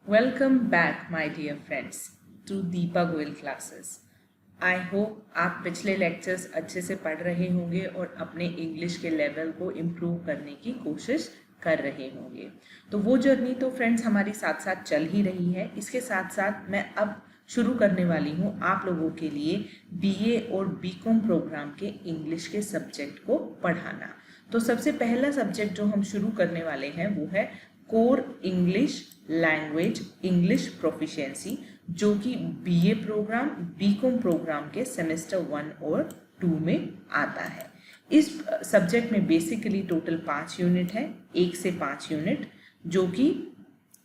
Welcome back my dear friends to Deepa Goyal classes. I hope आप पिछले lectures अच्छे से पढ़ रहे होंगे और अपने इंग्लिश के लेवल को इम्प्रूव करने की कोशिश कर रहे होंगे। तो वो जर्नी तो फ्रेंड्स हमारी साथ साथ चल ही रही है। इसके साथ साथ मैं अब शुरू करने वाली हूँ आप लोगों के लिए बीए और बीकॉम प्रोग्राम के इंग्लिश के सब्जेक्ट को पढ़ाना। तो सबसे पहला सब्जेक्ट जो हम शुरू करने वाले हैं वो है core English language English proficiency, जो कि बीए प्रोग्राम बीकॉम प्रोग्राम के सेमेस्टर 1 और 2 में आता है। इस सब्जेक्ट में बेसिकली टोटल 5 यूनिट है, 1 से 5 यूनिट, जो कि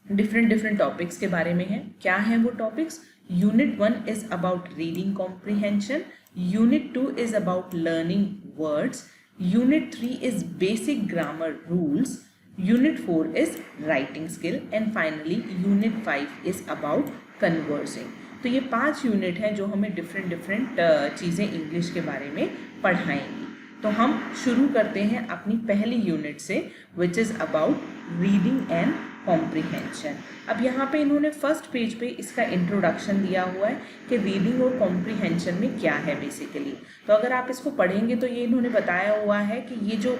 डिफरेंट टॉपिक्स के बारे में है। क्या है वो topics? Unit 1 is about reading comprehension, unit 2 is about learning words, unit 3 is basic grammar rules, Unit 4 is writing skill and finally Unit 5 is about conversing। तो ये 5 यूनिट हैं जो हमें डिफरेंट चीज़ें इंग्लिश के बारे में पढ़ाएंगी। तो हम शुरू करते हैं अपनी पहली यूनिट से, which is about reading and comprehension. अब यहाँ पे इन्होंने फर्स्ट पेज पे इसका इंट्रोडक्शन दिया हुआ है कि रीडिंग और कॉम्प्रिहेंशन में क्या है बेसिकली। तो अगर आप इसको पढ़ेंगे तो ये इन्होंने बताया हुआ है कि ये जो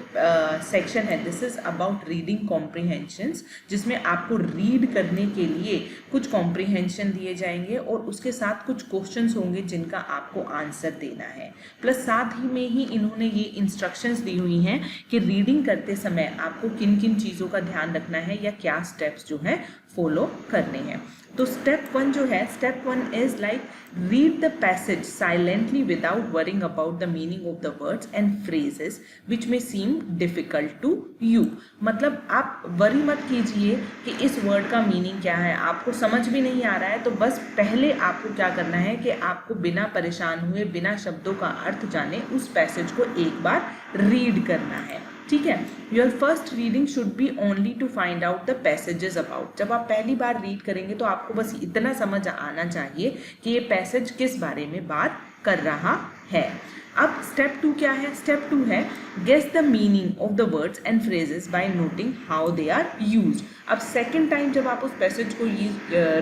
सेक्शन है this is about reading comprehensions, जिसमें आपको रीड करने के लिए कुछ कॉम्प्रिहेंशन दिए जाएंगे और उसके साथ कुछ क्वेश्चंस होंगे जिनका आपको आंसर देना है। प्लस साथ ही में ही इन्होंने ये इंस्ट्रक्शंस दी हुई हैं कि रीडिंग करते समय आपको किन किन चीज़ों का ध्यान रखना है या क्या स्टेप्स जो है फॉलो करने हैं। तो स्टेप 1 जो है, step 1 is like read the passage silently without worrying about the meaning of the words and phrases which may seem difficult to you. मतलब आप वरी मत कीजिए कि इस वर्ड का मीनिंग क्या है, आपको समझ भी नहीं आ रहा है, तो बस पहले आपको क्या करना है कि आपको बिना परेशान हुए, बिना शब्दों का अर्थ जाने उस पैसेज को एक बार रीड करना है। ठीक है, your first reading should be only to find out the passages about. जब आप पहली बार रीड करेंगे तो आपको बस इतना समझ आना चाहिए कि ये पैसेज किस बारे में बात कर रहा है। अब स्टेप 2 क्या है? स्टेप 2 है guess the meaning of the words and phrases by noting how they are used. अब सेकेंड टाइम जब आप उस पैसेज को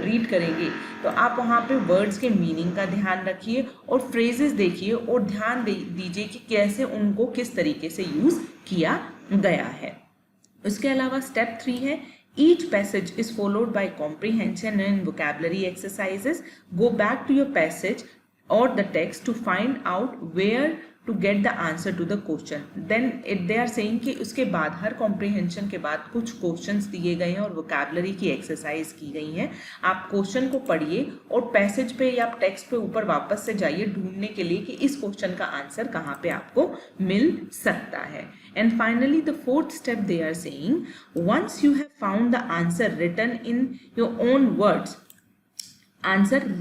रीड करेंगे तो आप वहाँ पे वर्ड्स के मीनिंग का ध्यान रखिए और फ्रेजेस देखिए और ध्यान दीजिए कि कैसे उनको किस तरीके से यूज़ किया गया है। उसके अलावा स्टेप 3 है each passage is followed by comprehension and vocabulary exercises. Go back to your passage or the text to find out where to get the answer to the question. Then they are saying कि उसके बाद हर comprehension के बाद कुछ questions दिए गए हैं और vocabulary की exercise की गई है। आप question को पढ़िए और passage पे या text पे ऊपर वापस से जाइए ढूंढने के लिए कि इस question का answer कहाँ पे आपको मिल सकता है। And finally the fourth step they are saying, once you have found the answer written in your own words,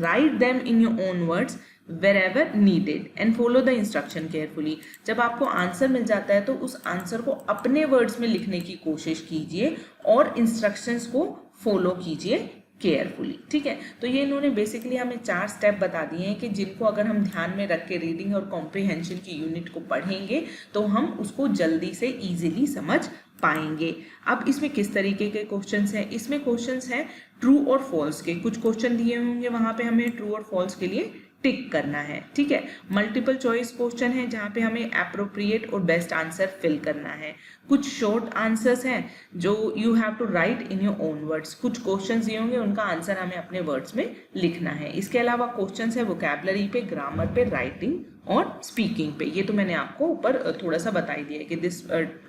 write them in your own words wherever needed and follow the instruction carefully। जब आपको answer मिल जाता है तो उस answer को अपने words में लिखने की कोशिश कीजिए और इंस्ट्रक्शंस को फॉलो कीजिए केयरफुली। ठीक है, तो ये इन्होंने बेसिकली हमें 4 स्टेप बता दिए हैं कि जिनको अगर हम ध्यान में रख के रीडिंग और कॉम्प्रिहेंशन की यूनिट को पढ़ेंगे तो हम उसको जल्दी से इजीली समझ पाएंगे। अब इसमें किस तरीके के क्वेश्चंस हैं? इसमें क्वेश्चंस हैं ट्रू और फॉल्स के। कुछ क्वेश्चन दिए होंगे, वहां पे हमें ट्रू और फॉल्स के लिए टिक करना है। ठीक है, मल्टीपल चॉइस क्वेश्चन है जहाँ पे हमें एप्रोप्रिएट और बेस्ट आंसर फिल करना है। कुछ शॉर्ट आंसर्स हैं जो you have to write in your own words. कुछ क्वेश्चंस दिए होंगे, उनका आंसर हमें अपने वर्ड्स में लिखना है। इसके अलावा क्वेश्चंस है वोकैबुलरी पे, ग्रामर पे, राइटिंग और स्पीकिंग पे। ये तो मैंने आपको ऊपर थोड़ा सा बता ही दिया है कि this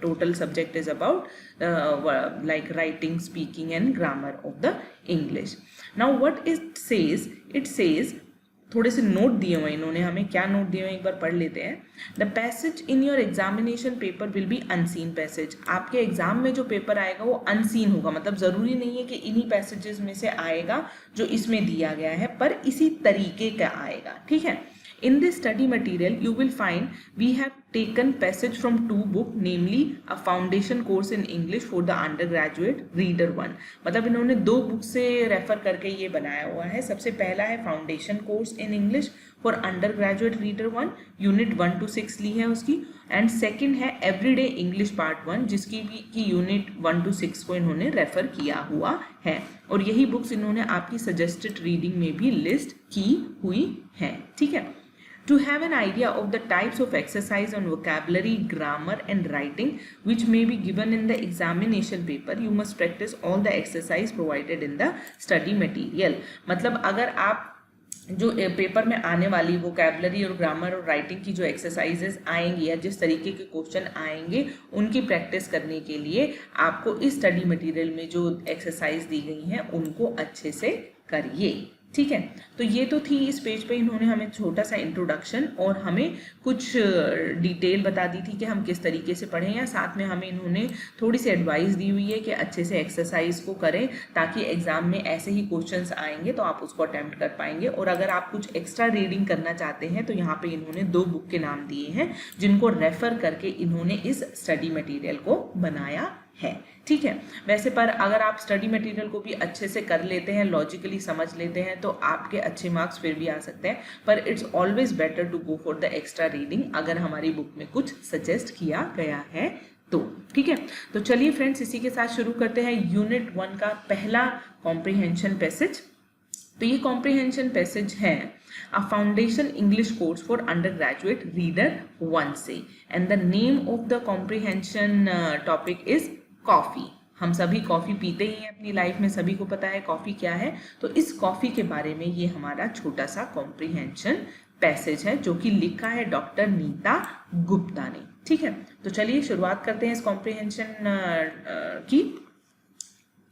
total subject is about like writing, speaking and grammar of the English. Now what it says थोड़े से नोट दिए हुए इन्होंने हमें। क्या नोट दिए हुए एक बार पढ़ लेते हैं। The passage in your examination paper will be unseen passage. आपके एग्जाम में जो पेपर आएगा वो अनसीन होगा, मतलब ज़रूरी नहीं है कि इन्हीं पैसेजेस में से आएगा जो इसमें दिया गया है, पर इसी तरीके का आएगा। ठीक है, in this study material you will find we have taken passage from 2 book, namely a foundation course in English for the undergraduate reader 1. मतलब इन्होंने 2 बुक से रेफर करके ये बनाया हुआ है. सबसे पहला है foundation course in English for undergraduate reader 1, unit 1 to 6 ली है उसकी. एंड सेकंड है एवरीडे इंग्लिश पार्ट 1, जिसकी भी की यूनिट 1 to 6 को इन्होंने रेफर किया हुआ है. और यही बुक्स इन्होंने आपकी सजेस्टेड रीडिंग में भी लिस्ट की हुई है. ठीक है. To have an idea of the types of exercise on vocabulary, grammar and writing which may be given in the examination paper, you must practice all the exercise provided in the study material. मतलब अगर आप जो paper में आने वाली vocabulary और grammar और writing की जो एक्सरसाइजेस आएंगी या जिस तरीके के क्वेश्चन आएंगे उनकी प्रैक्टिस करने के लिए आपको इस स्टडी मटेरियल में जो एक्सरसाइज दी गई हैं उनको अच्छे से करिए. ठीक है. तो ये तो थी इस पेज पे इन्होंने हमें छोटा सा इंट्रोडक्शन और हमें कुछ डिटेल बता दी थी कि हम किस तरीके से पढ़ें, या साथ में हमें इन्होंने थोड़ी सी एडवाइस दी हुई है कि अच्छे से एक्सरसाइज को करें ताकि एग्जाम में ऐसे ही क्वेश्चंस आएंगे तो आप उसको अटेम्प्ट कर पाएंगे. और अगर आप कुछ एक्स्ट्रा रीडिंग करना चाहते हैं तो यहाँ पे इन्होंने 2 बुक के नाम दिए हैं जिनको रेफर करके इन्होंने इस स्टडी मटीरियल को बनाया है. ठीक है. वैसे पर अगर आप स्टडी मटेरियल को भी अच्छे से कर लेते हैं, लॉजिकली समझ लेते हैं तो आपके अच्छे मार्क्स फिर भी आ सकते हैं, पर it's always better to go for the extra reading अगर हमारी बुक में कुछ सजेस्ट किया गया है तो. ठीक है. तो चलिए फ्रेंड्स, इसी के साथ शुरू करते हैं यूनिट 1 का पहला कॉम्प्रिहेंशन पैसेज. तो ये कॉम्प्रिहेंशन पैसेज है A Foundation English Course for Undergraduate Reader 1 से, and the name of the comprehension topic is coffee. हम सभी कॉफ़ी पीते ही हैं अपनी लाइफ में, सभी को पता है कॉफ़ी क्या है. तो इस कॉफ़ी के बारे में ये हमारा छोटा सा कॉम्प्रिहेंशन पैसेज है जो कि लिखा है डॉक्टर नीता गुप्ता ने. ठीक है. तो चलिए शुरुआत करते हैं इस कॉम्प्रिहेंशन की.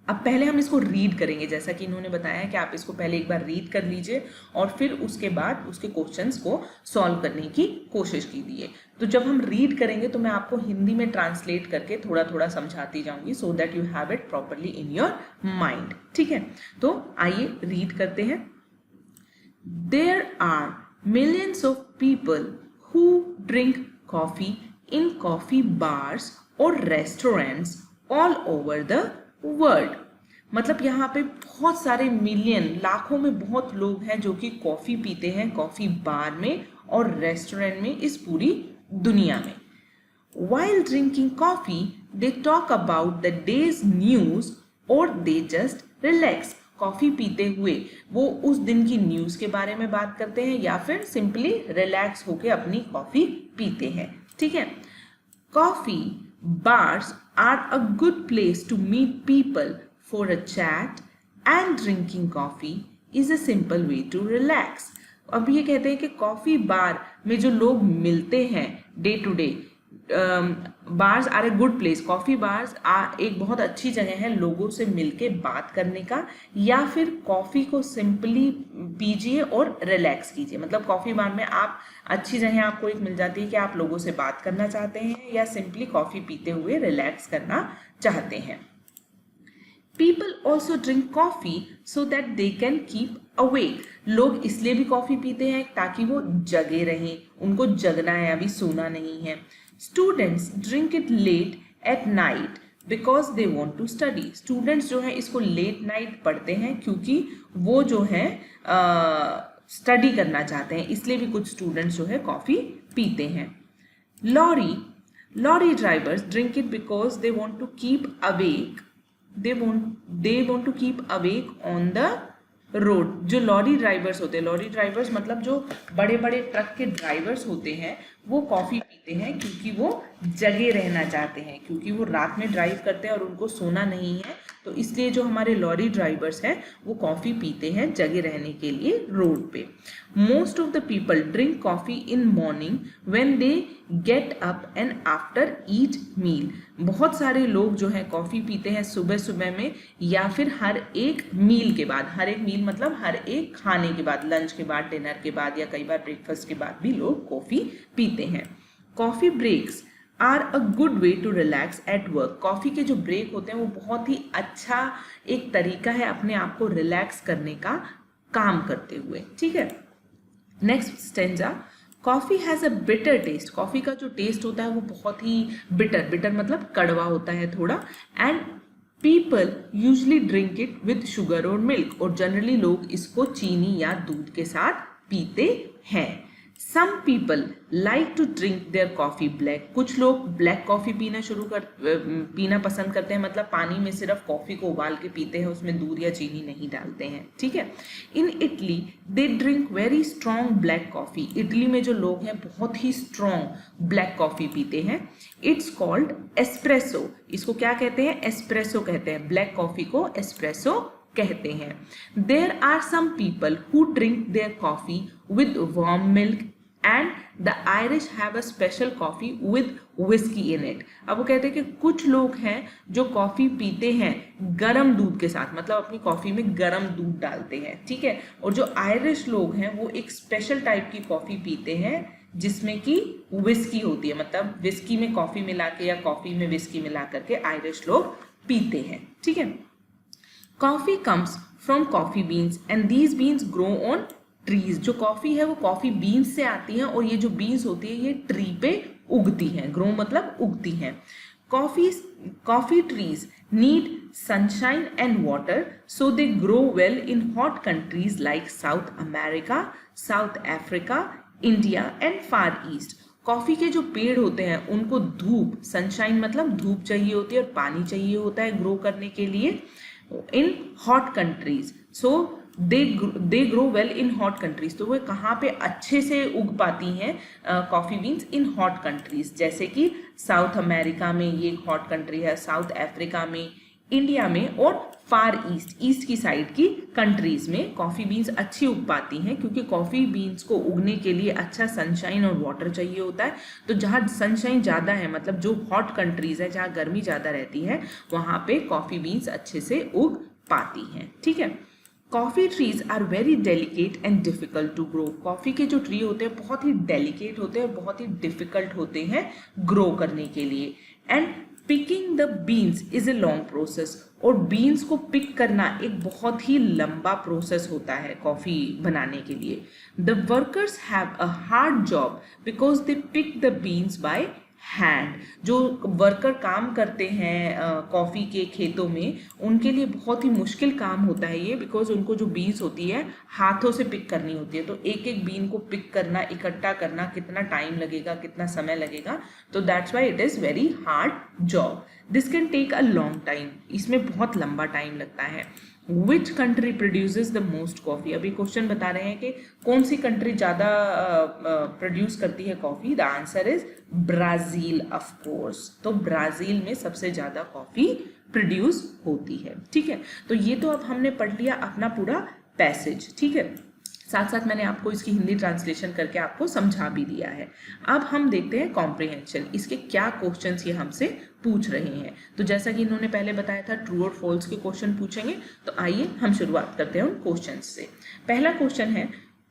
अब पहले हम इसको रीड करेंगे, जैसा कि इन्होंने बताया है कि आप इसको पहले एक बार रीड कर लीजिए और फिर उसके बाद उसके क्वेश्चंस को सॉल्व करने की कोशिश कीजिए. तो जब हम रीड करेंगे तो मैं आपको हिंदी में ट्रांसलेट करके थोड़ा थोड़ा समझाती जाऊंगी so that you have it properly in your mind. ठीक है. तो आइए रीड करते हैं. There are millions of people who drink coffee in coffee bars और restaurants all over the world. मतलब यहाँ पे बहुत सारे मिलियन, लाखों में बहुत लोग हैं जो कि कॉफ़ी पीते हैं कॉफ़ी बार में और रेस्टोरेंट में इस पूरी दुनिया में. While drinking coffee, they talk about the day's news or they just relax. Coffee पीते हुए वो उस दिन की न्यूज़ के बारे में बात करते हैं या फिर सिंपली रिलैक्स होके अपनी कॉफ़ी पीते हैं. ठीक है. Coffee bars are a good place to meet people for a chat and drinking coffee is a simple way to relax. अब ये कहते हैं कि कॉफ़ी बार में जो लोग मिलते हैं day to day, bars are a good place. Coffee bars एक बहुत अच्छी जगह है लोगों से मिलके बात करने का, या फिर कॉफ़ी को सिंपली पीजिए और रिलैक्स कीजिए. मतलब कॉफ़ी बार में आप अच्छी जगह आपको एक मिल जाती है कि आप लोगों से बात करना चाहते हैं या सिंपली कॉफ़ी पीते हुए रिलैक्स करना चाहते हैं. People also drink coffee so that they can keep awake. लोग इसलिए भी कॉफ़ी पीते हैं ताकि वो जगे रहें, उनको जगना है, अभी सोना नहीं है. Students drink it late at night because they want to study. Students जो है इसको लेट नाइट पढ़ते हैं क्योंकि वो जो है स्टडी करना चाहते हैं, इसलिए भी कुछ स्टूडेंट्स जो है कॉफ़ी पीते हैं. Lorry drivers drink it because they want to keep awake. They want to keep awake on the road. जो लॉरी ड्राइवर्स होते हैं, लॉरी ड्राइवर्स मतलब जो बड़े बड़े ट्रक के ड्राइवर्स होते हैं वो कॉफ़ी पीते हैं क्योंकि वो जगे रहना चाहते हैं, क्योंकि वो रात में ड्राइव करते हैं और उनको सोना नहीं है. तो इसलिए जो हमारे लॉरी ड्राइवर्स हैं वो कॉफ़ी पीते हैं जगे रहने के लिए रोड पे. Most of the people drink coffee in morning when they get up and after eat meal. बहुत सारे लोग जो हैं कॉफ़ी पीते हैं सुबह सुबह में या फिर हर एक मील के बाद. हर एक मील मतलब हर एक खाने के बाद, लंच के बाद, डिनर के बाद या कई बार ब्रेकफास्ट के बाद भी लोग कॉफ़ी पीते हैं. Coffee breaks are a good way to relax at work. Coffee के जो ब्रेक होते हैं वो बहुत ही अच्छा एक तरीका है अपने आप को रिलैक्स करने का काम करते हुए. ठीक है. Next stanza. Coffee has a bitter taste, coffee का जो टेस्ट होता है वो बहुत ही बिटर, बिटर मतलब कड़वा होता है थोड़ा, and people usually drink it with sugar और मिल्क, और जनरली लोग इसको चीनी या दूध के साथ पीते हैं। Some people like to drink their coffee black, कुछ लोग ब्लैक कॉफ़ी पीना पसंद करते हैं, मतलब पानी में सिर्फ कॉफ़ी को उबाल के पीते हैं, उसमें दूध या चीनी नहीं डालते हैं, ठीक है। In Italy they drink very strong black coffee, Italy में जो लोग हैं बहुत ही स्ट्रॉन्ग ब्लैक कॉफ़ी पीते हैं। इट्स कॉल्ड एस्प्रेसो, इसको क्या कहते हैं, एस्प्रेसो कहते हैं, ब्लैक कॉफ़ी को एस्प्रेसो कहते हैं। There are some people who drink their coffee with warm milk and the Irish have a special coffee with whisky in it. अब वो कहते हैं कि कुछ लोग हैं जो कॉफ़ी पीते हैं गरम दूध के साथ, मतलब अपनी कॉफ़ी में गरम दूध डालते हैं, ठीक है। और जो आयरिश लोग हैं वो एक स्पेशल टाइप की कॉफ़ी पीते हैं जिसमें कि विस्की होती है, मतलब विस्की में कॉफ़ी मिला के या कॉफ़ी में विस्की मिला करके आयरिश लोग पीते हैं, ठीक है। Coffee comes from coffee beans and these beans grow on trees, जो कॉफ़ी है वो कॉफ़ी बीन्स से आती हैं, और ये जो बीन्स होती है ये ट्री पे उगती हैं, ग्रो मतलब उगती हैं। Coffee trees need sunshine and water, so they grow well in hot countries like south America, south Africa, India and far east. Coffee के जो पेड़ होते हैं उनको धूप, सनशाइन मतलब धूप चाहिए होती है और पानी चाहिए होता है ग्रो करने के लिए in hot countries, so they grow well in hot countries. तो वो कहाँ पे अच्छे से उग पाती हैं coffee beans, in hot countries, जैसे कि साउथ अमेरिका में ये एक हॉट कंट्री है, साउथ अफ्रीका में, इंडिया में, और फार ईस्ट, ईस्ट की साइड की कंट्रीज में कॉफ़ी बीन्स अच्छी उग पाती हैं, क्योंकि कॉफ़ी बीन्स को उगने के लिए अच्छा सनशाइन और वाटर चाहिए होता है। तो जहाँ सनशाइन ज़्यादा है, मतलब जो हॉट कंट्रीज है जहाँ गर्मी ज़्यादा रहती है, वहाँ पे कॉफ़ी बीन्स अच्छे से उग पाती हैं, ठीक है। Coffee trees are very delicate and difficult to grow, coffee के जो ट्री होते हैं बहुत ही डेलिकेट होते हैं, बहुत ही डिफिकल्ट होते हैं ग्रो करने के लिए। And picking the beans is a long process, और बीन्स को पिक करना एक बहुत ही लंबा प्रोसेस होता है कॉफ़ी बनाने के लिए। The workers have a hard job because they pick the beans by hand, जो वर्कर काम करते हैं कॉफ़ी के खेतों में, उनके लिए बहुत ही मुश्किल काम होता है ये, बिकॉज उनको जो बीन्स होती है हाथों से पिक करनी होती है, तो एक एक बीन को पिक करना, इकट्ठा करना कितना टाइम लगेगा, कितना समय लगेगा, तो that's why it is very hard job. This can take a long time, इसमें बहुत लंबा टाइम लगता है। Which country produces the most coffee, अभी क्वेश्चन बता रहे हैं कि कौन सी कंट्री ज़्यादा प्रोड्यूस करती है coffee, the answer is Brazil of course, तो ब्राज़ील में सबसे ज़्यादा कॉफ़ी प्रोड्यूस होती है, ठीक है। तो ये तो अब हमने पढ़ लिया अपना पूरा पैसेज, ठीक है, साथ साथ मैंने आपको इसकी हिंदी ट्रांसलेशन करके आपको समझा भी दिया है। अब हम देखते हैं कॉम्प्रिहेंशन, इसके क्या क्वेश्चंस ये हमसे पूछ रहे हैं। तो जैसा कि इन्होंने पहले बताया था ट्रू और फॉल्स के क्वेश्चन पूछेंगे, तो आइए हम शुरुआत करते हैं उन क्वेश्चंस से। पहला क्वेश्चन है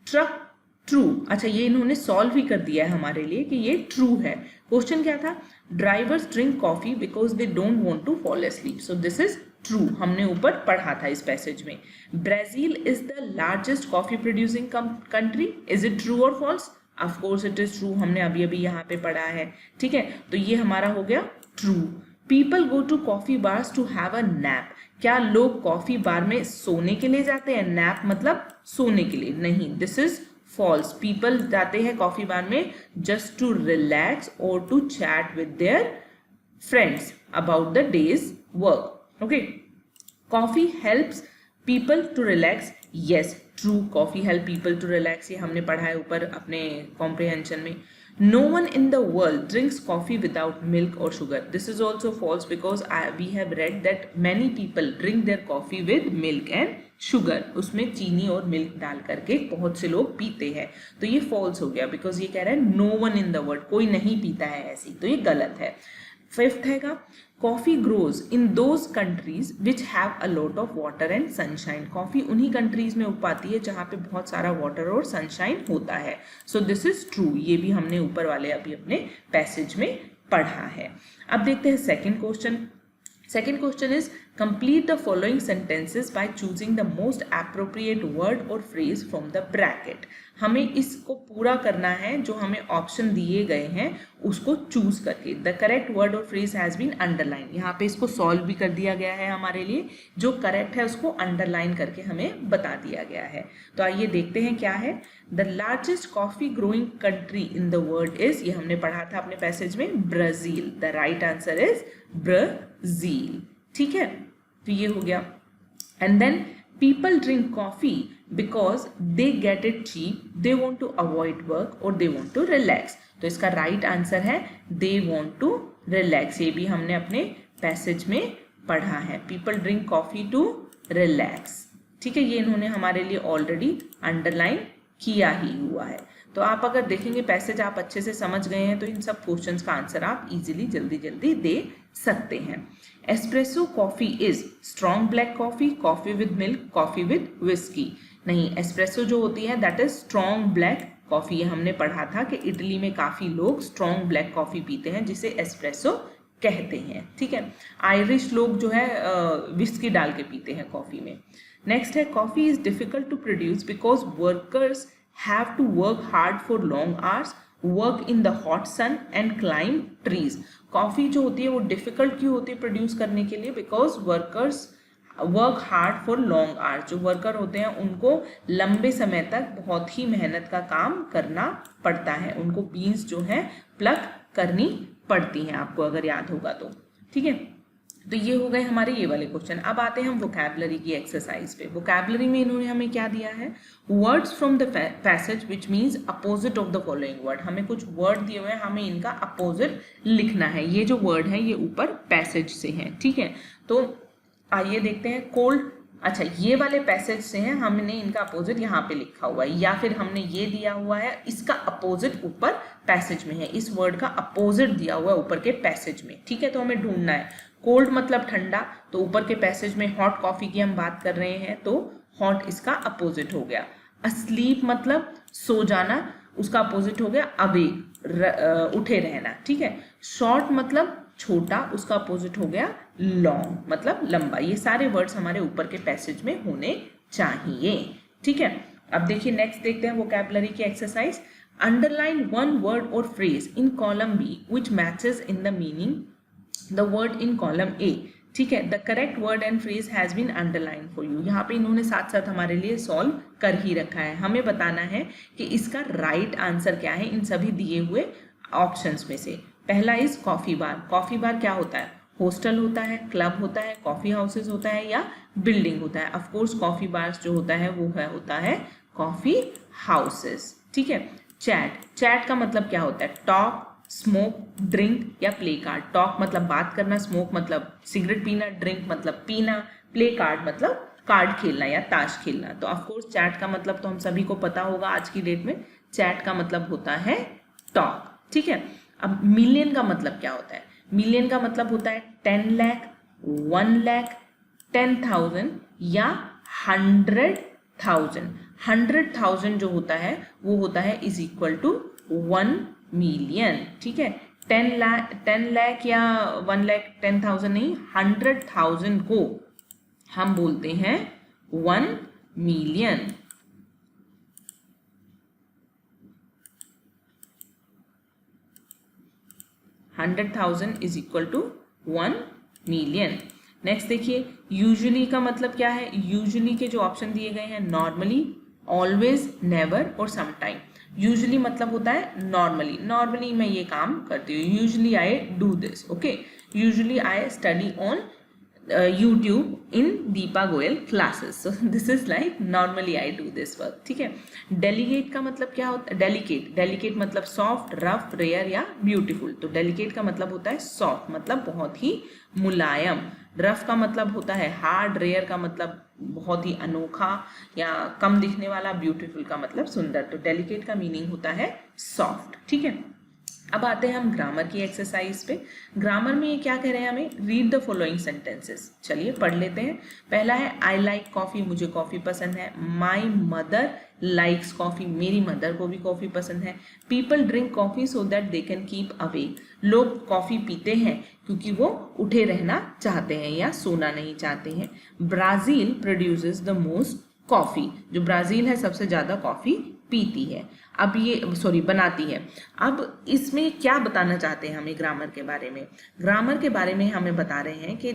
ट्रक ट्रू, अच्छा ये इन्होंने सॉल्व ही कर दिया है हमारे लिए कि ये ट्रू है। क्वेश्चन क्या था, drivers drink coffee because they don't want to fall asleep, so this is true, हमने ऊपर पढ़ा था इस पैसेज में। Brazil is the largest coffee producing country, is it true और false, of course it is true, हमने अभी अभी यहाँ पे पढ़ा है, ठीक है, तो ये हमारा हो गया true. People go to coffee bars to have a nap, क्या लोग कॉफी बार में सोने के लिए जाते हैं, नैप मतलब सोने के लिए, नहीं, दिस इज फॉल्स। पीपल जाते हैं कॉफी बार में जस्ट टू रिलैक्स और to chat with their friends about the day's work, okay. Coffee helps people to relax, yes true, coffee help people to relax, ये हमने पढ़ा है ऊपर अपने कॉम्प्रिहेंशन में। No one in the world drinks coffee without milk or sugar. This is also false because we have read that many people drink their coffee with milk and sugar. उसमें चीनी और मिल्क डाल करके बहुत से लोग पीते हैं, तो ये false हो गया because ये कह रहा है no one in the world, कोई नहीं पीता है ऐसी, तो ये गलत है। फिफ्थ हैगा coffee grows in those countries which have a lot of water and sunshine, coffee उन्हीं कंट्रीज में उग पाती है जहाँ पे बहुत सारा वाटर और सनशाइन होता है, सो दिस इज ट्रू, ये भी हमने ऊपर वाले अभी अपने पैसेज में पढ़ा है। अब देखते हैं second question. Second question is complete the following sentences by choosing the most appropriate word और फ्रेज फ्रॉम द ब्रैकेट। हमें इसको पूरा करना है, जो हमें ऑप्शन दिए गए हैं उसको चूज करके। द करेक्ट वर्ड और फ्रेज हैज बीन अंडरलाइन, यहाँ पे इसको सॉल्व भी कर दिया गया है हमारे लिए, जो करेक्ट है उसको अंडरलाइन करके हमें बता दिया गया है। तो आइए देखते हैं क्या है। The largest coffee growing country in the world is, ये हमने पढ़ा था अपने पैसेज में, Brazil. The right answer is Brazil. ठीक है, तो ये हो गया। And then people drink coffee because they get it cheap, they want to avoid work और दे वॉन्ट टू रिलैक्स। तो इसका राइट आंसर है दे वॉन्ट टू रिलैक्स। ये भी हमने अपने पैसेज में पढ़ा है, people drink coffee to relax. ठीक है, ये इन्होंने हमारे लिए ऑलरेडी अंडरलाइन किया ही हुआ है। तो आप अगर देखेंगे पैसेज आप अच्छे से समझ गए हैं तो इन सब क्वेश्चंस का आंसर आप इजीली जल्दी जल्दी दे सकते हैं। Espresso coffee is strong black coffee, coffee with milk, coffee with whisky. नहीं, एस्प्रेसो जो होती है that is strong black coffee. ये हमने पढ़ा था कि इटली में काफी लोग स्ट्रॉन्ग ब्लैक कॉफी पीते हैं जिसे एस्प्रेसो कहते हैं। ठीक है, आयरिश लोग जो है विस्की डाल के पीते हैं कॉफी में। नेक्स्ट है coffee is difficult to produce because workers have to work hard for long hours, work in the hot sun and climb trees. Coffee जो होती है वो डिफिकल्ट क्यों होती है प्रोड्यूस करने के लिए? Because workers work hard for long hours. जो वर्कर होते हैं उनको लंबे समय तक बहुत ही मेहनत का काम करना पड़ता है, उनको बीन्स जो है प्लक करनी पड़ती हैं, आपको अगर याद होगा तो। ठीक है, तो ये हो गए हमारे ये वाले क्वेश्चन। अब आते हैं हम वोकैबुलरी की एक्सरसाइज पे। वोकैबुलरी में इन्होंने हमें क्या दिया है? Words from the passage which means opposite of the following word. हमें कुछ वर्ड दिए हुए हैं, हमें इनका अपोजिट लिखना है। ये जो वर्ड है ये ऊपर पैसेज से हैं। ठीक है, तो आइए देखते हैं। कोल्ड, अच्छा ये वाले पैसेज से हैं, हमने इनका अपोजिट यहाँ पे लिखा हुआ है, या फिर हमने ये दिया हुआ है इसका अपोजिट ऊपर पैसेज में है। इस वर्ड का अपोजिट दिया हुआ है ऊपर के पैसेज में। ठीक है, तो हमें ढूंढना है। कोल्ड मतलब ठंडा, तो ऊपर के पैसेज में हॉट कॉफी की हम बात कर रहे हैं तो हॉट इसका अपोजिट हो गया। अस्लीप मतलब सो जाना, उसका अपोजिट हो गया अवेक, उठे रहना। ठीक है, शॉर्ट मतलब छोटा, उसका अपोजिट हो गया लॉन्ग मतलब लंबा। ये सारे वर्ड्स हमारे ऊपर के पैसेज में होने चाहिए। ठीक है, अब देखिए नेक्स्ट देखते हैं वोकैबुलरी की एक्सरसाइज। अंडरलाइन वन वर्ड और phrase in column B which matches in the meaning the word in column A. ठीक है, the correct word and phrase has been underline for you. यहाँ पे इन्होंने साथ साथ हमारे लिए सॉल्व कर ही रखा है। हमें बताना है कि इसका राइट आंसर क्या है इन सभी दिए हुए ऑप्शंस में से। पहला इज कॉफी बार। कॉफी बार क्या होता है? हॉस्टल होता है, क्लब होता है, कॉफी हाउसेज होता है या बिल्डिंग होता है? ऑफ कोर्स कॉफी बार जो होता है वो होता है कॉफी हाउसेज। ठीक है, चैट, चैट का मतलब क्या होता है? टॉक, स्मोक, ड्रिंक या प्ले कार्ड। टॉक मतलब बात करना, स्मोक मतलब सिगरेट पीना, ड्रिंक मतलब पीना, प्ले कार्ड मतलब कार्ड खेलना या ताश खेलना। तो ऑफ कोर्स चैट का मतलब तो हम सभी को पता होगा आज की डेट में, चैट का मतलब होता है टॉक। ठीक है, अब मिलियन का मतलब क्या होता है? मिलियन का मतलब होता है 10 लाख, 1 लाख, 10,000 या 100,000। 100,000 जो होता है वो होता है इज इक्वल टू 1 मिलियन। ठीक है, 10 लाख या 1 लाख 10,000 नहीं, 100,000 को हम बोलते हैं 1 million. $100,000 is equal to 1 million. Next देखिए, यूजुअली का मतलब क्या है? यूजुअली के जो ऑप्शन दिए गए हैं, नॉर्मली, ऑलवेज, नेवर और समटाइम। यूजुअली मतलब होता है नॉर्मली, नॉर्मली मैं ये काम करती हूँ, usually I do this. Okay, usually I study on YouTube in Deepa Goyal classes. So this is like normally I do this work. ठीक है, डेलीकेट का मतलब क्या होता है? डेलीकेट, डेलीकेट मतलब सॉफ्ट, रफ, रेयर या ब्यूटीफुल। तो डेलीकेट का मतलब होता है सॉफ्ट मतलब बहुत ही मुलायम, रफ का मतलब होता है हार्ड, रेयर का मतलब बहुत ही अनोखा या कम दिखने वाला, ब्यूटीफुल का मतलब सुंदर। तो डेलीकेट का मीनिंग होता है सॉफ्ट। ठीक है, अब आते हैं हम ग्रामर की एक्सरसाइज पे। ग्रामर में ये क्या कह रहे हैं हमें, रीड द फॉलोइंग सेंटेंसेस। चलिए पढ़ लेते हैं। पहला है आई लाइक कॉफ़ी, मुझे कॉफ़ी पसंद है। माई मदर लाइक्स कॉफ़ी, मेरी मदर को भी कॉफ़ी पसंद है। People drink coffee so that they can keep awake, लोग कॉफ़ी पीते हैं क्योंकि वो उठे रहना चाहते हैं या सोना नहीं चाहते हैं। Brazil produces the most coffee, जो ब्राज़ील है सबसे ज़्यादा कॉफ़ी पीती है। अब ये बनाती है। अब इसमें क्या बताना चाहते हैं हमें ग्रामर के बारे में, ग्रामर के बारे में हमें बता रहे हैं कि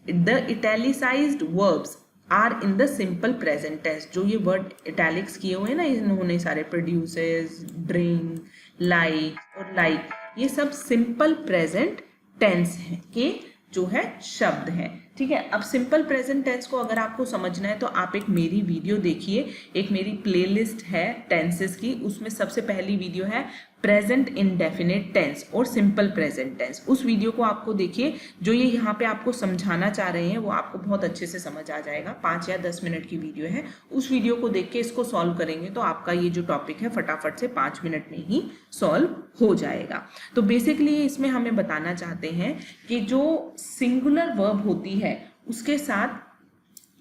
the italicised verbs are in the simple present tense. जो ये वर्ड इटैलिक्स किए हुए हैं ना इन्होंने सारे, प्रोड्यूसेस, ड्रिंक, लाइक और लाइक, ये सब सिंपल प्रेजेंट टेंस है के जो है शब्द है। ठीक है, अब सिंपल प्रेजेंट टेंस को अगर आपको समझना है तो आप एक मेरी वीडियो देखिए, एक मेरी प्लेलिस्ट है टेंसेस की, उसमें सबसे पहली वीडियो है प्रेजेंट इंडेफिनिट टेंस और सिंपल प्रेजेंट टेंस। उस वीडियो को आपको देखिए, जो ये यहाँ पे आपको समझाना चाह रहे हैं वो आपको बहुत अच्छे से समझ आ जाएगा। 5 या 10 मिनट की वीडियो है, उस वीडियो को देख के इसको सॉल्व करेंगे तो आपका ये जो टॉपिक है फटाफट से 5 मिनट में ही सॉल्व हो जाएगा। तो बेसिकली इसमें हमें बताना चाहते हैं कि जो सिंगुलर वर्ब होती है उसके साथ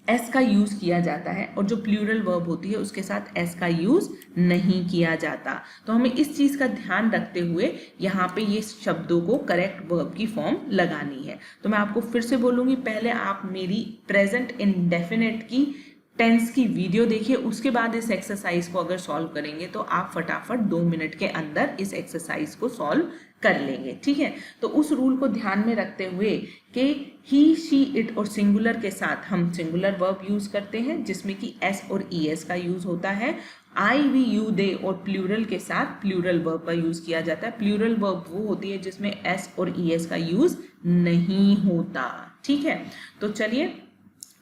एस का यूज किया जाता है और जो प्लूरल वर्ब होती है उसके साथ एस का यूज नहीं किया जाता। तो हमें इस चीज का ध्यान रखते हुए यहाँ पे ये शब्दों को करेक्ट वर्ब की फॉर्म लगानी है। तो मैं आपको फिर से बोलूंगी, पहले आप मेरी प्रेजेंट इंडेफिनिट की टेंस की वीडियो देखिए, उसके बाद इस एक्सरसाइज को अगर सॉल्व करेंगे तो आप फटाफट 2 मिनट के अंदर इस एक्सरसाइज को सॉल्व कर लेंगे। ठीक है, तो उस रूल को ध्यान में रखते हुए कि ही, शी, इट और सिंगुलर के साथ हम सिंगुलर वर्ब यूज करते हैं जिसमें कि एस और ई एस का यूज होता है। आई, वी, यू, दे और प्लूरल के साथ प्लूरल वर्ब का यूज किया जाता है। प्लूरल वर्ब वो होती है जिसमें एस और ई एस का यूज नहीं होता। ठीक है, तो चलिए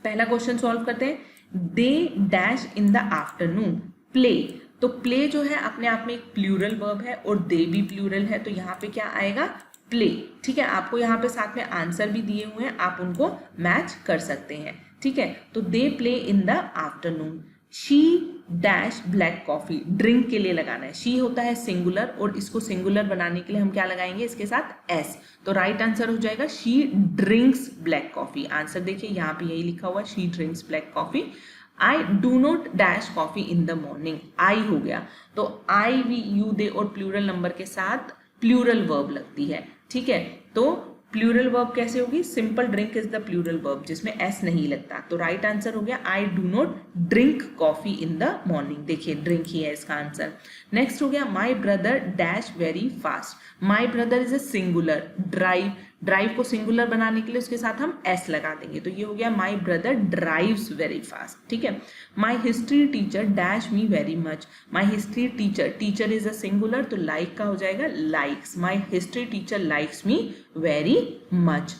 पहला क्वेश्चन सॉल्व करते हैं। They dash in the afternoon play, तो प्ले जो है अपने आप में एक प्लूरल वर्ब है और दे भी प्लूरल है, तो यहाँ पे क्या आएगा, प्ले। ठीक है, आपको यहाँ पे साथ में आंसर भी दिए हुए हैं, आप उनको मैच कर सकते हैं। ठीक है, तो they play in the afternoon. She dash black coffee, drink के लिए लगाना है, शी होता है सिंगुलर और इसको सिंगुलर बनाने के लिए हम क्या लगाएंगे, इसके साथ एस। तो राइट आंसर हो जाएगा she drinks black coffee. Answer देखिए यहाँ पे यही लिखा हुआ, she drinks black coffee. I do not dash coffee in the morning, I हो गया, तो आई, वी, यू, दे और प्लूरल नंबर के साथ प्लूरल वर्ब लगती है। ठीक है, तो प्लूरल वर्ब कैसे होगी, simple drink is the plural verb जिसमें एस नहीं लगता। तो राइट आंसर हो गया I do not drink coffee in the morning. देखिए ड्रिंक ही है इसका आंसर। नेक्स्ट हो गया my brother dash very fast. My brother is a singular, drive, drive को सिंगुलर बनाने के लिए उसके साथ हम एस लगा देंगे, तो ये हो गया my brother drives very fast. ठीक है, my history teacher dash me very much. My history teacher, teacher is a singular तो लाइक का हो जाएगा likes. My history teacher likes me very much.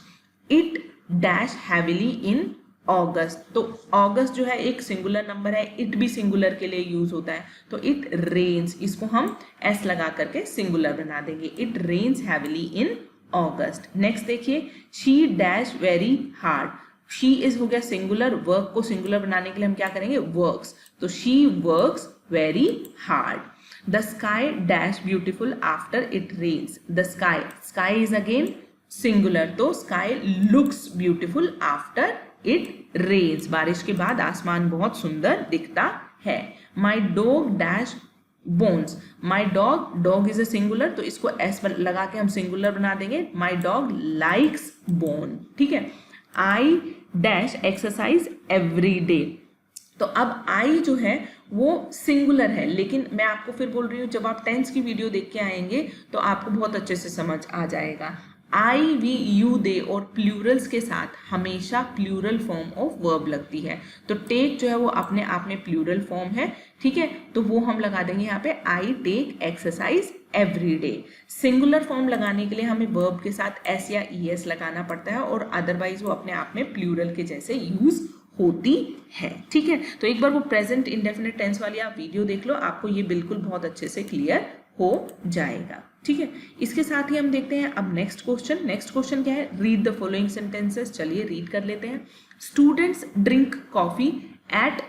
It dash heavily in August, तो August जो है एक सिंगुलर नंबर है, it भी सिंगुलर के लिए यूज होता है, तो इट रेन्स, इसको हम एस लगा करके सिंगुलर बना देंगे, it rains heavily in August. Next देखिए, she dash very hard, she is हो गया सिंगुलर, वर्क को सिंगुलर बनाने के लिए हम क्या करेंगे, वर्क्स, तो she works very hard. The sky dash beautiful after it rains, the sky, sky is again singular, तो sky looks beautiful after it rains, बारिश के बाद आसमान बहुत सुंदर दिखता है। My dog dash bones, my dog, dog is a singular तो इसको एस लगा के हम सिंगुलर बना देंगे, माई डॉग लाइक्स बोन। ठीक है, I dash exercise every day, तो अब आई जो है वो सिंगुलर है, लेकिन मैं आपको फिर बोल रही हूँ जब आप टेंस की वीडियो देख के आएंगे तो आपको बहुत अच्छे से समझ आ जाएगा। आई, वी, यू, दे और प्लूरल्स के साथ हमेशा प्लूरल फॉर्म ऑफ वर्ब लगती है, तो टेक जो है वो अपने आप में प्लूरल फॉर्म है। ठीक है, तो वो हम लगा देंगे यहाँ पे I take exercise every day. Singular form लगाने के लिए हमें वर्ब के साथ एस या ई एस लगाना पड़ता है और अदरवाइज वो अपने आप में प्लूरल के जैसे यूज होती है। ठीक है, तो एक बार वो प्रेजेंट इंडेफिनिट टेंस वाली आप वीडियो देख लो, आपको ये बिल्कुल बहुत अच्छे से क्लियर हो जाएगा। ठीक है, इसके साथ ही हम देखते हैं अब नेक्स्ट क्वेश्चन। नेक्स्ट क्वेश्चन क्या है, रीड द फॉलोइंग सेंटेंसेस। चलिए रीड कर लेते हैं। Students drink coffee at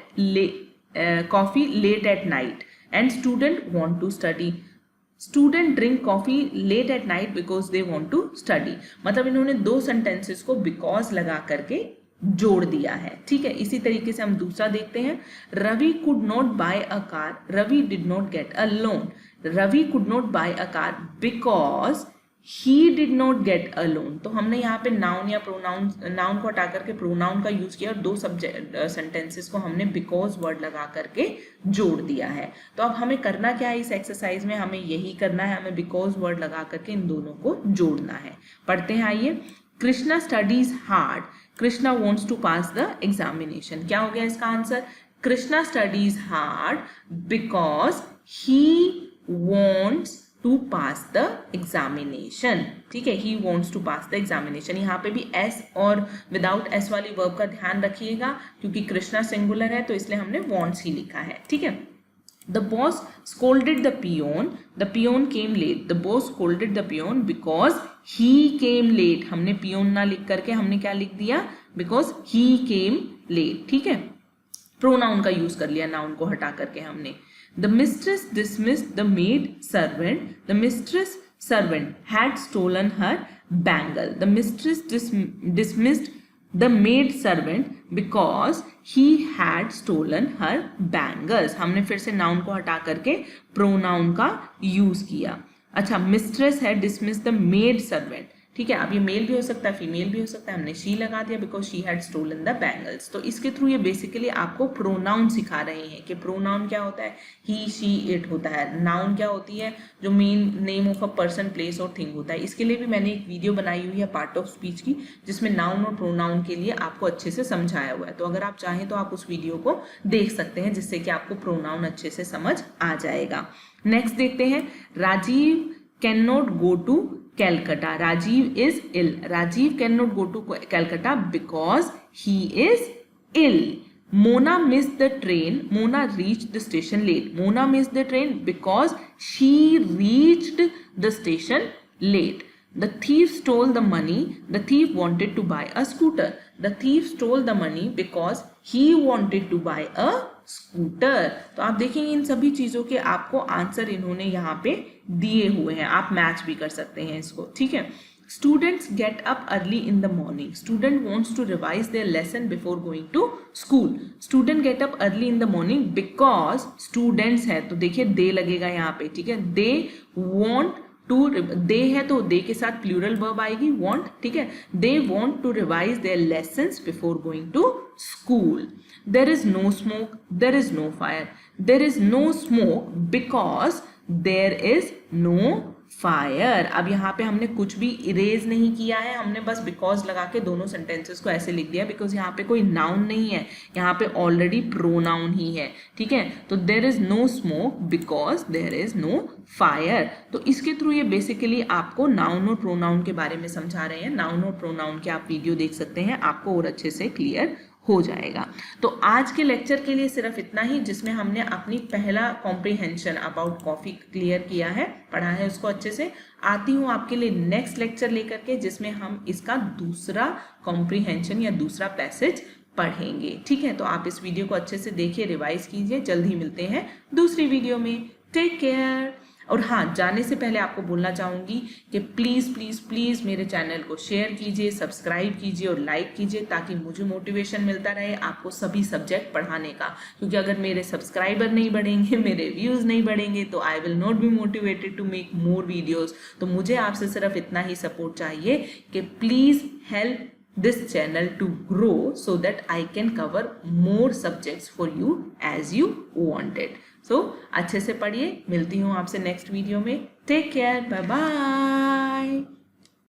coffee late at night and student want to study. Student drink coffee late at night because they want to study. मतलब इन्होंने दो sentences को बिकॉज लगा करके जोड़ दिया है। ठीक है, इसी तरीके से हम दूसरा देखते हैं। Ravi could not buy a car, Ravi did not get a loan. Ravi could not buy a car because he did not get a loan. तो हमने यहाँ पे नाउन या प्रोनाउन, नाउन को हटा करके प्रोनाउन का यूज किया और दो सब्जेक्ट सेंटेंसेस को हमने बिकॉज वर्ड लगा करके जोड़ दिया है। तो अब हमें करना क्या है इस एक्सरसाइज में, हमें यही करना है, हमें बिकॉज वर्ड लगा करके इन दोनों को जोड़ना है। पढ़ते हैं, आइए। Krishna studies hard, Krishna wants to pass the examination. क्या हो गया इसका आंसर? Krishna studies hard because he wants to pass the examination. ठीक है, he wants to pass the examination. यहाँ पे भी एस और विदाउट एस वाली वर्ब का ध्यान रखिएगा, क्योंकि कृष्णा सिंगुलर है तो इसलिए हमने वॉन्ट्स ही लिखा है। ठीक है। The boss scolded the peon. The peon came late. The boss scolded the peon because he came late. हमने peon ना लिख करके हमने क्या लिख दिया? Because he came late. ठीक है, प्रोनाउन का यूज कर लिया, नाउन को हटा करके हमने। The mistress dismissed the maid servant. The mistress servant had stolen her bangle. The mistress dismissed the maid servant because he had stolen her bangles. हमने फिर से नाउन को हटा करके प्रोनाउन का यूज किया। अच्छा, मिस्ट्रेस है डिसमिस द मेड सर्वेंट। ठीक है, अब ये मेल भी हो सकता है, फीमेल भी हो सकता है, हमने शी लगा दिया because she had stolen the bangles. तो इसके थ्रू ये बेसिकली आपको प्रोनाउन सिखा रहे हैं कि प्रोनाउन क्या होता है, ही शी इट होता है। नाउन क्या होती है, जो main name of a person place और थिंग होता है। इसके लिए भी मैंने एक वीडियो बनाई हुई है पार्ट ऑफ स्पीच की, जिसमें नाउन और प्रोनाउन के लिए आपको अच्छे से समझाया हुआ है। तो अगर आप चाहें तो आप उस वीडियो को देख सकते हैं, जिससे कि आपको प्रोनाउन अच्छे से समझ आ जाएगा। नेक्स्ट देखते हैं, Rajeev can not go to Calcutta. Rajiv is ill. Rajiv cannot go to Calcutta because he is ill. Mona missed the train. Mona reached the station late. Mona missed the train because she reached the station late. The thief stole the money. The thief wanted to buy a scooter. The thief stole the money because he wanted to buy a scooter. तो आप देखेंगे इन सभी चीजों के आपको answer इन्होंने यहाँ पे दिए हुए हैं, आप मैच भी कर सकते हैं इसको। ठीक है, students get up early in the morning. Student wants to revise their lesson before going to school. Student get up early in the morning because students है, तो देखिए दे लगेगा यहाँ पे। ठीक है, दे वॉन्ट टू, दे है तो दे के साथ प्लूरल वर्ब आएगी वॉन्ट। ठीक है, they want to revise their lessons before going to school. There is no smoke, there is no fire. There is no smoke because there is no fire. अब यहाँ पे हमने कुछ भी इरेज नहीं किया है, हमने बस बिकॉज लगा के दोनों सेंटेंसेस को ऐसे लिख दिया, बिकॉज यहाँ पे कोई नाउन नहीं है, यहाँ पे ऑलरेडी प्रोनाउन ही है। ठीक है, तो there is no smoke because there is no fire. तो इसके थ्रू ये बेसिकली आपको नाउन और प्रोनाउन के बारे में समझा रहे हैं। नाउन और प्रोनाउन के आप वीडियो देख सकते हैं, आपको और अच्छे से क्लियर हो जाएगा। तो आज के लेक्चर के लिए सिर्फ इतना ही, जिसमें हमने अपनी पहला कॉम्प्रिहेंशन अबाउट कॉफी क्लियर किया है, पढ़ा है उसको अच्छे से। आती हूँ आपके लिए नेक्स्ट लेक्चर लेकर के, जिसमें हम इसका दूसरा कॉम्प्रिहेंशन या दूसरा पैसेज पढ़ेंगे। ठीक है, तो आप इस वीडियो को अच्छे से देखिए, रिवाइज कीजिए। जल्द ही मिलते हैं दूसरी वीडियो में। Take care. और हाँ, जाने से पहले आपको बोलना चाहूँगी कि प्लीज़ प्लीज़ प्लीज़ मेरे चैनल को शेयर कीजिए, सब्सक्राइब कीजिए और लाइक कीजिए, ताकि मुझे मोटिवेशन मिलता रहे आपको सभी सब्जेक्ट पढ़ाने का। क्योंकि अगर मेरे सब्सक्राइबर नहीं बढ़ेंगे, मेरे व्यूज़ नहीं बढ़ेंगे, तो I will not be motivated to make more videos. तो मुझे आपसे सिर्फ इतना ही सपोर्ट चाहिए कि please help this channel to grow so that I can cover more subjects for you as you wanted. So अच्छे से पढ़िए, मिलती हूँ आपसे नेक्स्ट वीडियो में। Take care, bye bye.